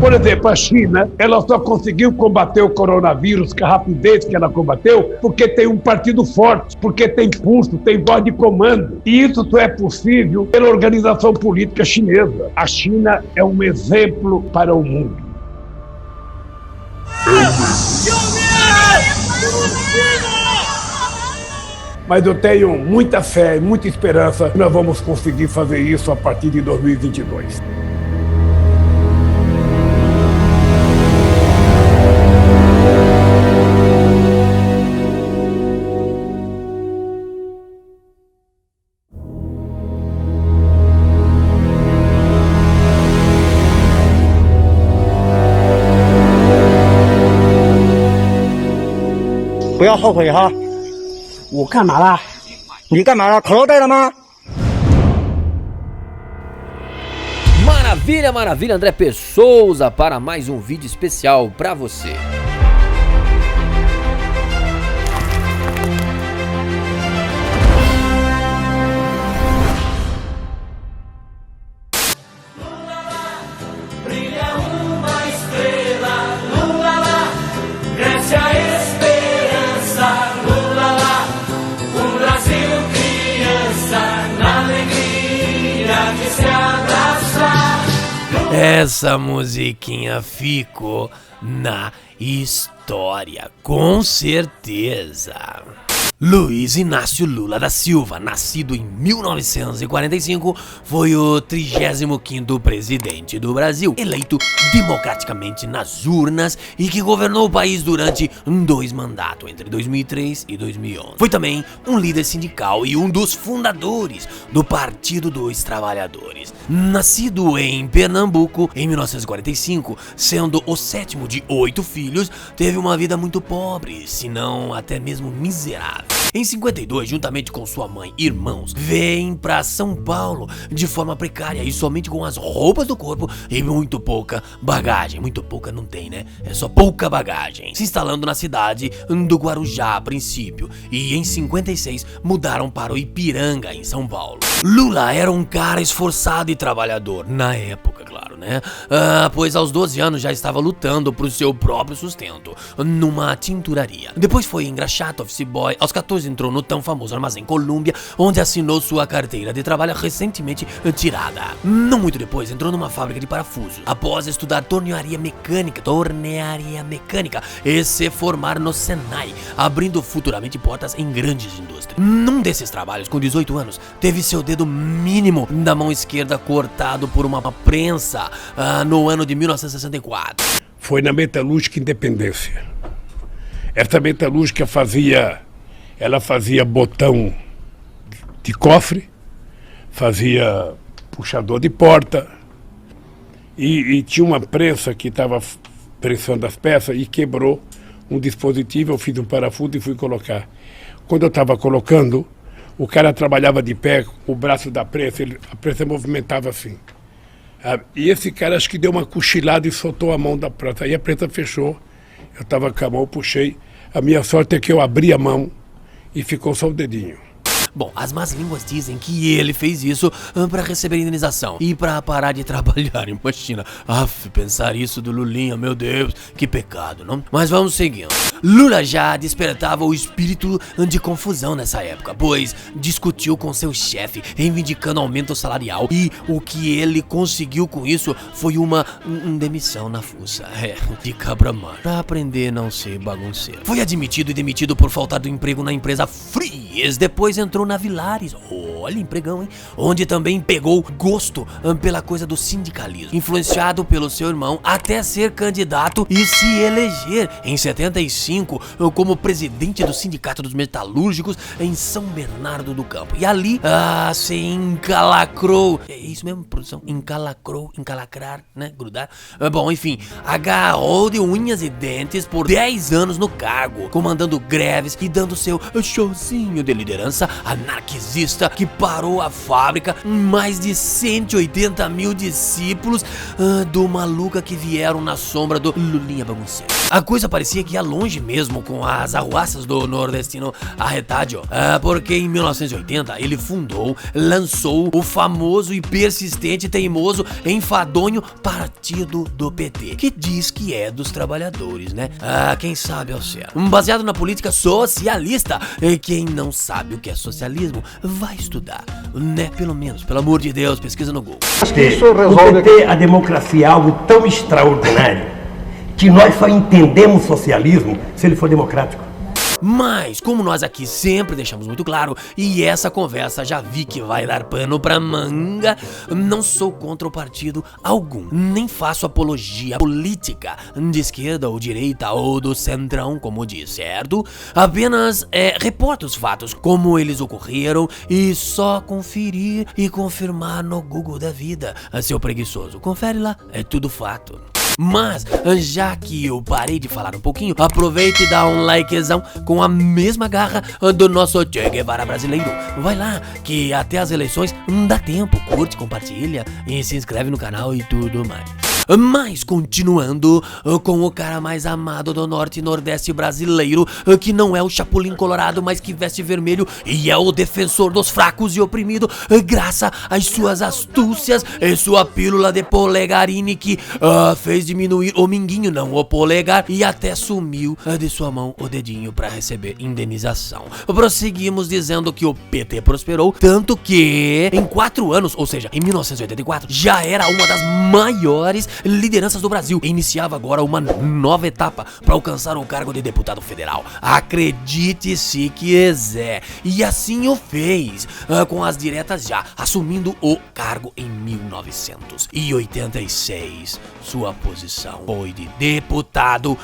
Por exemplo, a China, ela só conseguiu combater o coronavírus com a rapidez que ela combateu porque tem um partido forte, porque tem pulso, tem voz de comando. E isso só é possível pela organização política chinesa. A China é um exemplo para o mundo. Mas eu tenho muita fé e muita esperança que nós vamos conseguir fazer isso a partir de 2022. Não 要后悔哈！我干嘛啦？你干嘛啦？口罩戴了吗？ Maravilha, maravilha, André P. Souza para mais um vídeo especial para você. Essa musiquinha ficou na história, com certeza. Luiz Inácio Lula da Silva, nascido em 1945, foi o 35º presidente do Brasil, eleito democraticamente nas urnas e que governou o país durante 2 mandatos, entre 2003 e 2011. Foi também um líder sindical e um dos fundadores do Partido dos Trabalhadores. Nascido em Pernambuco em 1945, sendo o 7º de 8 filhos, teve uma vida muito pobre, se não até mesmo miserável. Em 52, juntamente com sua mãe e irmãos, vem para São Paulo de forma precária e somente com as roupas do corpo e muito pouca bagagem. Muito pouca não tem, né? É só pouca bagagem. Se instalando na cidade do Guarujá a princípio e em 56 mudaram para o Ipiranga, em São Paulo. Lula era um cara esforçado e trabalhador, na época, claro, né? Pois aos 12 anos já estava lutando por seu próprio sustento numa tinturaria. Depois foi engraxate, office boy. Aos 14 entrou no tão famoso Armazém Colômbia, onde assinou sua carteira de trabalho recentemente tirada. Não muito depois entrou numa fábrica de parafusos, após estudar tornearia mecânica e se formar no Senai, abrindo futuramente portas em grandes indústrias. Num desses trabalhos, com 18 anos, teve seu dedo mínimo da mão esquerda cortado por uma prensa no ano de 1964. Foi na Metalúrgica Independência. Essa metalúrgica fazia botão de cofre, fazia puxador de porta e tinha uma prensa que estava prensando as peças e quebrou um dispositivo. Eu fiz um parafuso e fui colocar. Quando eu estava colocando, o cara trabalhava de pé, o braço da prensa, a prensa movimentava assim. E esse cara acho que deu uma cochilada e soltou a mão da prensa. Aí a prensa fechou, eu estava com a mão, puxei. A minha sorte é que eu abri a mão e ficou só o dedinho. Bom, as más línguas dizem que ele fez isso para receber indenização e para parar de trabalhar. Imagina, pensar isso do Lulinha, meu Deus, que pecado, não? Mas vamos seguindo. Lula já despertava o espírito de confusão nessa época, pois discutiu com seu chefe, reivindicando aumento salarial, e o que ele conseguiu com isso foi uma demissão na fuça, de cabra-mar, pra aprender a não ser bagunceiro. Foi admitido e demitido por faltar do emprego na empresa Fries, depois entrou na Vilares, olha, empregão, hein? Onde também pegou gosto pela coisa do sindicalismo, influenciado pelo seu irmão até ser candidato e se eleger em 75 como presidente do Sindicato dos Metalúrgicos em São Bernardo do Campo. E ali se encalacrou, é isso mesmo, produção? Encalacrar, né? Grudar. Bom, enfim, agarrou de unhas e dentes por 10 anos no cargo, comandando greves e dando seu showzinho de liderança anarquista que parou a fábrica, mais de 180 mil discípulos do maluca que vieram na sombra do Lulinha bagunceiro. A coisa parecia que ia longe mesmo com as arruaças do nordestino Arretádio, porque em 1980 ele fundou, lançou o famoso e persistente, teimoso, enfadonho Partido do PT, que diz que é dos trabalhadores, né? Quem sabe ao certo. Baseado na política socialista. E quem não sabe o que é socialismo, vai estudar, né? Pelo menos, pelo amor de Deus, pesquisa no Google. O PT, a democracia é algo tão extraordinário que nós só entendemos socialismo se ele for democrático. Mas, como nós aqui sempre deixamos muito claro, e essa conversa já vi que vai dar pano pra manga, não sou contra o partido algum, nem faço apologia política de esquerda ou direita ou do centrão, como diz, certo? Apenas reporto os fatos como eles ocorreram e só conferir e confirmar no Google da vida, seu preguiçoso. Confere lá, é tudo fato. Mas, já que eu parei de falar um pouquinho, aproveita e dá um likezão com a mesma garra do nosso Che Guevara brasileiro. Vai lá, que até as eleições dá tempo, curte, compartilha e se inscreve no canal e tudo mais. Mas continuando com o cara mais amado do norte e nordeste brasileiro, que não é o Chapolin Colorado, mas que veste vermelho e é o defensor dos fracos e oprimidos, graças às suas astúcias e sua pílula de polegarine que fez diminuir o minguinho, não o polegar, e até sumiu de sua mão o dedinho para receber indenização. Prosseguimos dizendo que o PT prosperou, tanto que em 4 anos, ou seja, em 1984, já era uma das maiores lideranças do Brasil. Iniciava agora uma nova etapa para alcançar o cargo de deputado federal. Acredite se quiser. E assim o fez, com as diretas já, assumindo o cargo em 1986. Sua posição foi de deputado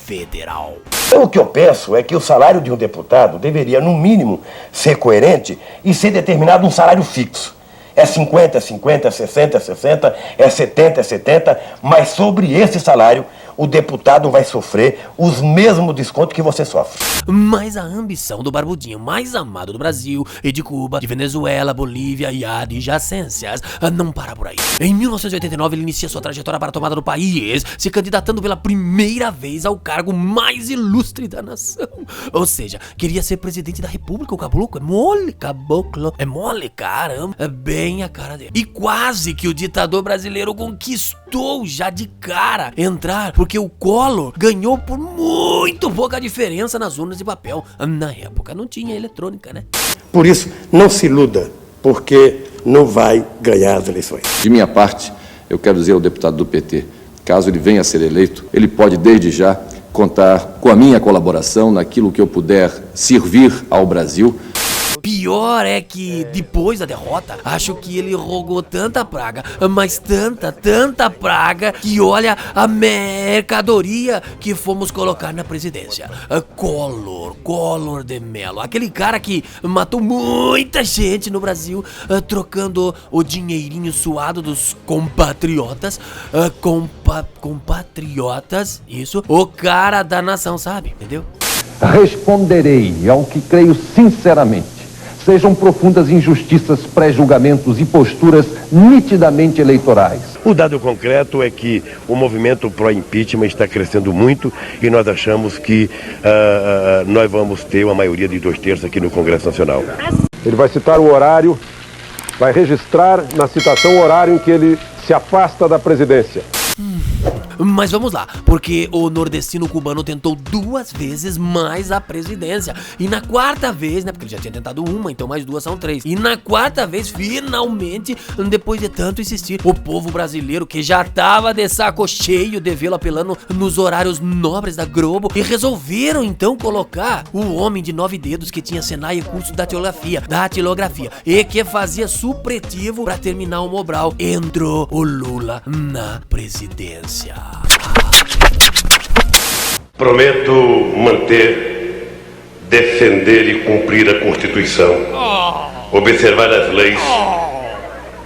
federal. O que eu penso é que o salário de um deputado deveria, no mínimo, ser coerente e ser determinado um salário fixo. É 50, 50, 60, 60, é 70, 70, mas sobre esse salário o deputado vai sofrer os mesmos descontos que você sofre. Mas a ambição do barbudinho mais amado do Brasil e de Cuba, de Venezuela, Bolívia e adjacências não para por aí. Em 1989 ele inicia sua trajetória para a tomada do país, se candidatando pela primeira vez ao cargo mais ilustre da nação. Ou seja, queria ser presidente da república. O caboclo é mole, caboclo. É mole, caramba. É bem a cara dele. E quase que o ditador brasileiro conquistou já de cara entrar, porque o Collor ganhou por muito pouca diferença nas urnas de papel. Na época não tinha eletrônica, né? Por isso, não se iluda, porque não vai ganhar as eleições. De minha parte, eu quero dizer ao deputado do PT, caso ele venha a ser eleito, ele pode desde já contar com a minha colaboração naquilo que eu puder servir ao Brasil. Pior é que, depois da derrota, acho que ele rogou tanta praga, mas tanta praga, que olha a mercadoria que fomos colocar na presidência. Collor de Mello, aquele cara que matou muita gente no Brasil, trocando o dinheirinho suado dos compatriotas, compatriotas, isso, o cara da nação, sabe, entendeu? Responderei ao que creio sinceramente. Sejam profundas injustiças, pré-julgamentos e posturas nitidamente eleitorais. O dado concreto é que o movimento pró-impeachment está crescendo muito e nós achamos que nós vamos ter uma maioria de 2/3 aqui no Congresso Nacional. Ele vai citar o horário, vai registrar na citação o horário em que ele se afasta da presidência. Mas vamos lá, porque o nordestino cubano tentou 2 vezes mais a presidência. E na 4ª vez, né, porque ele já tinha tentado uma, então mais 2 são 3. E na 4ª vez, finalmente, depois de tanto insistir, o povo brasileiro, que já tava de saco cheio de vê-lo apelando nos horários nobres da Globo, e resolveram então colocar o homem de 9 dedos que tinha Senai e curso da datilografia, e que fazia supletivo pra terminar o Mobral. Entrou o Lula na presidência. Prometo manter, defender e cumprir a Constituição, observar as leis,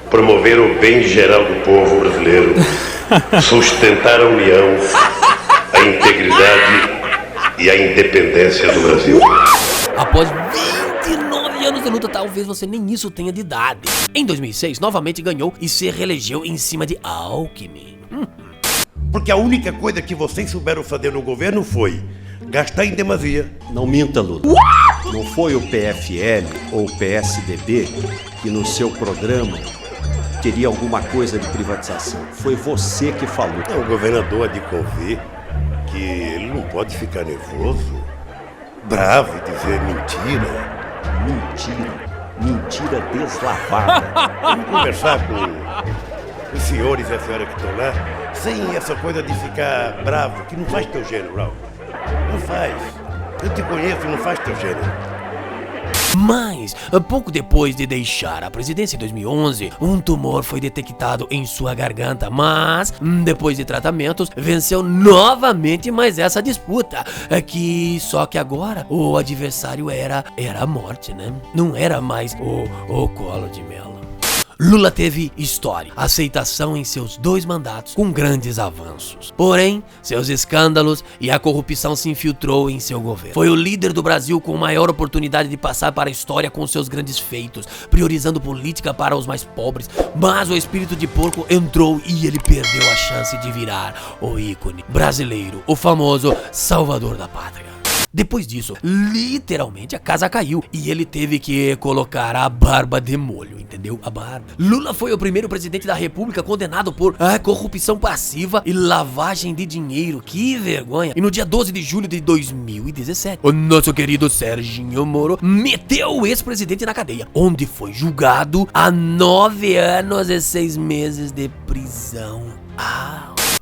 promover o bem geral do povo brasileiro, sustentar a união, a integridade e a independência do Brasil. Após 29 anos de luta, talvez você nem isso tenha de idade. Em 2006, novamente ganhou e se reelegeu em cima de Alckmin. Porque a única coisa que vocês souberam fazer no governo foi gastar em demasia. Não minta, Lula. Não foi o PFL ou o PSDB que no seu programa teria alguma coisa de privatização. Foi você que falou. O governador há de convir que ele não pode ficar nervoso, bravo e dizer mentira. Mentira deslavada. Vamos conversar com os senhores e a senhora que estão lá, sem essa coisa de ficar bravo, que não faz teu gênero, Raul. Não faz. Eu te conheço, não faz teu gênero. Mas, pouco depois de deixar a presidência em 2011, um tumor foi detectado em sua garganta, mas, depois de tratamentos, venceu novamente mais essa disputa, só que agora o adversário era a morte, né? Não era mais o Collor de Mello. Lula teve história, aceitação em seus 2 mandatos com grandes avanços. Porém, seus escândalos e a corrupção se infiltrou em seu governo. Foi o líder do Brasil com maior oportunidade de passar para a história com seus grandes feitos, priorizando política para os mais pobres, mas o espírito de porco entrou e ele perdeu a chance de virar o ícone brasileiro, o famoso salvador da pátria. Depois disso, literalmente a casa caiu e ele teve que colocar a barba de molho, entendeu? A barba. Lula foi o primeiro presidente da república condenado por corrupção passiva e lavagem de dinheiro. Que vergonha. E no dia 12 de julho de 2017, o nosso querido Serginho Moro meteu o ex-presidente na cadeia, onde foi julgado a 9 anos e 6 meses de prisão.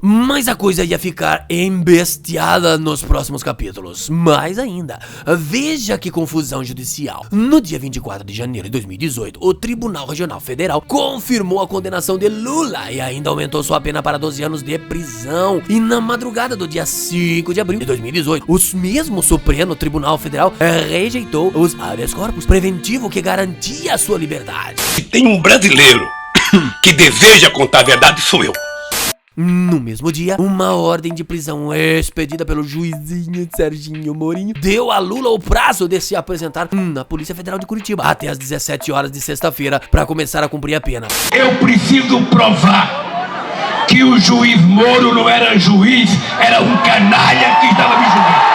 Mas a coisa ia ficar embestiada nos próximos capítulos. Mais ainda, veja que confusão judicial. No dia 24 de janeiro de 2018, o Tribunal Regional Federal confirmou a condenação de Lula e ainda aumentou sua pena para 12 anos de prisão. E na madrugada do dia 5 de abril de 2018, o mesmo Supremo Tribunal Federal rejeitou os habeas corpus preventivo que garantia a sua liberdade. Se tem um brasileiro que deseja contar a verdade, sou eu. No mesmo dia, uma ordem de prisão expedida pelo juizinho Serginho Morinho deu a Lula o prazo de se apresentar na Polícia Federal de Curitiba até às 17 horas de sexta-feira para começar a cumprir a pena. Eu preciso provar que o juiz Moro não era juiz, era um canalha que estava me julgando.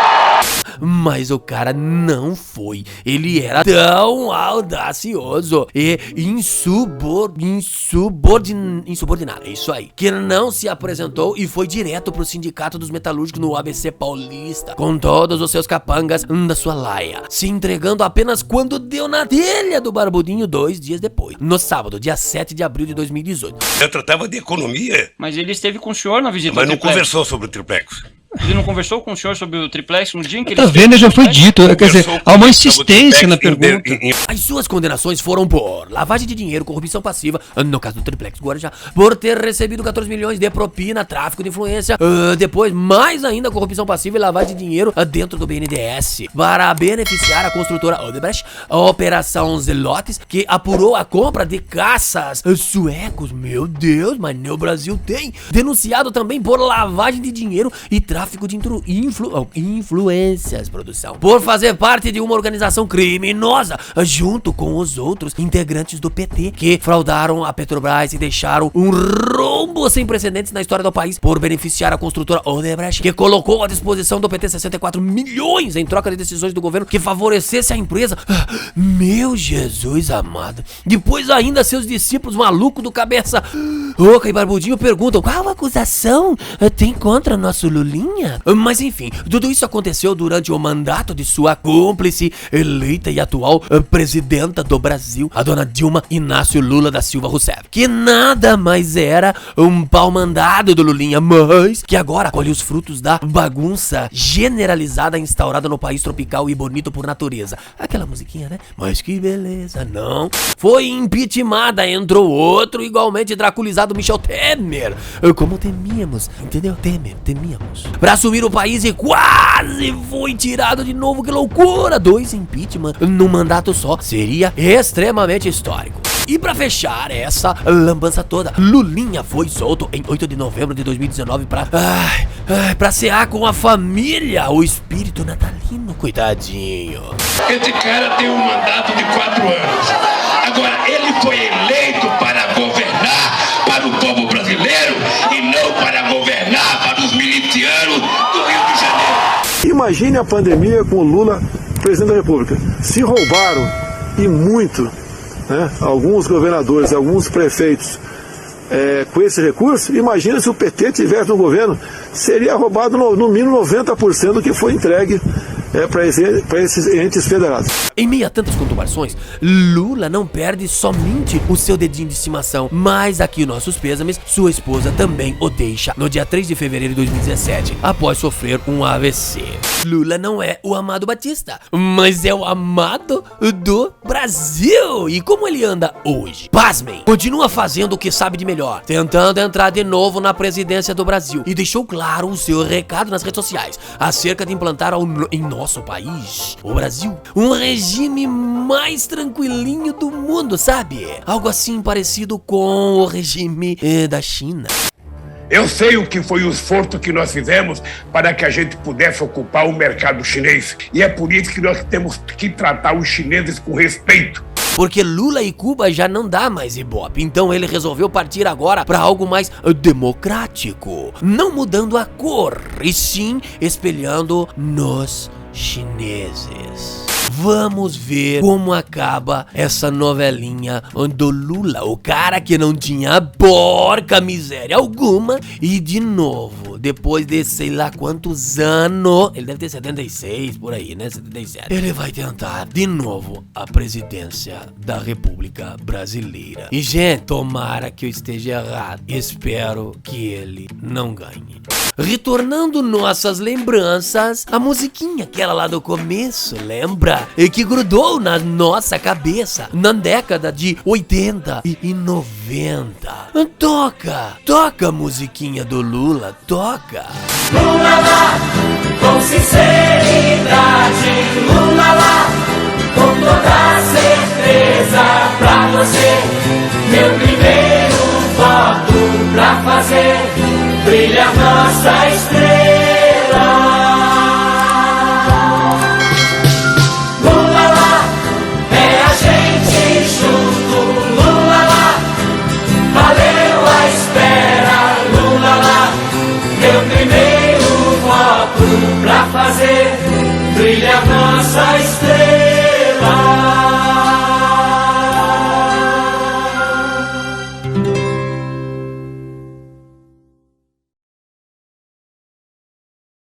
Mas o cara não foi. Ele era tão audacioso e insubordinado. É isso aí. Que não se apresentou e foi direto pro sindicato dos metalúrgicos no ABC Paulista, com todos os seus capangas da sua laia, se entregando apenas quando deu na telha do Barbudinho 2 dias depois, no sábado, dia 7 de abril de 2018. Eu tratava de economia. Mas ele esteve com o senhor na visita Mas ao não triplex. conversou sobre o triplex. Ele não conversou com o senhor sobre o triplex no dia em que ele... Tá vendo? Já foi dito. Quer dizer, há uma insistência na pergunta. As suas condenações foram por lavagem de dinheiro, corrupção passiva, no caso do triplex Guarujá, por ter recebido 14 milhões de propina, tráfico de influência, depois mais ainda corrupção passiva e lavagem de dinheiro dentro do BNDES, para beneficiar a construtora Odebrecht, a Operação Zelotes, que apurou a compra de caças suecos. Meu Deus, mas nem o Brasil tem. Denunciado também por lavagem de dinheiro e tráfico de influências, produção, por fazer parte de uma organização criminosa junto com os outros integrantes do PT que fraudaram a Petrobras e deixaram um rombo sem precedentes na história do país, por beneficiar a construtora Odebrecht, que colocou à disposição do PT 64 milhões em troca de decisões do governo que favorecesse a empresa. Meu Jesus amado. Depois ainda seus discípulos malucos do cabeça oca e barbudinho perguntam: qual acusação tem contra nosso Lulinha? Mas enfim, tudo isso aconteceu durante o mandato de sua cúmplice, eleita e atual presidenta do Brasil, a dona Dilma Inácio Lula da Silva Rousseff, que nada mais era um pau mandado do Lulinha, mas que agora colhe os frutos da bagunça generalizada instaurada no país tropical e bonito por natureza. Aquela musiquinha, né? Mas que beleza, não? Foi impeachmentada, entrou outro igualmente draculizado, Michel Temer, como temíamos, entendeu? Temíamos. Pra assumir o país e quase foi tirado de novo, que loucura! 2 impeachment num mandato só seria extremamente histórico. E pra fechar essa lambança toda, Lulinha foi solto em 8 de novembro de 2019 pra cear com a família, o espírito natalino, coitadinho. Esse cara tem um mandato de 4 anos. Agora, ele foi eleito para governar para o povo brasileiro e não para governar para os milicianos do Rio de Janeiro. Imagine a pandemia com o Lula presidente da República. Se roubaram, e muito, né, alguns governadores, alguns prefeitos com esse recurso, imagina se o PT tivesse no governo, seria roubado no mínimo 90% do que foi entregue para esses entes federados. Em meio a tantas conturbações, Lula não perde somente o seu dedinho de estimação, mas aqui nossos pêsames, sua esposa também o deixa no dia 3 de fevereiro de 2017, após sofrer um AVC. Lula não é o Amado Batista, mas é o amado do Brasil. E como ele anda hoje? Pasmem, continua fazendo o que sabe de melhor, tentando entrar de novo na presidência do Brasil, e deixou claro o seu recado nas redes sociais acerca de implantar em nosso país, o Brasil, um regime mais tranquilinho do mundo, sabe? Algo assim parecido com o regime da China. Eu sei o que foi o esforço que nós fizemos para que a gente pudesse ocupar o mercado chinês. E é por isso que nós temos que tratar os chineses com respeito. Porque Lula e Cuba já não dá mais ibope, então ele resolveu partir agora para algo mais democrático, não mudando a cor, e sim espelhando nos chineses. Vamos ver como acaba essa novelinha do Lula, o cara que não tinha porca miséria alguma, e de novo, depois de sei lá quantos anos, ele deve ter 76 por aí, né, 77, ele vai tentar de novo a presidência da República Brasileira. E gente, tomara que eu esteja errado, espero que ele não ganhe. Retornando nossas lembranças, a musiquinha, aquela lá do começo, lembra? E que grudou na nossa cabeça na década de 80 e 90. Toca a musiquinha do Lula, toca. Lula lá, com sinceridade, Lula lá, com toda certeza pra você, meu primeiro voto pra fazer brilha nossa estrela.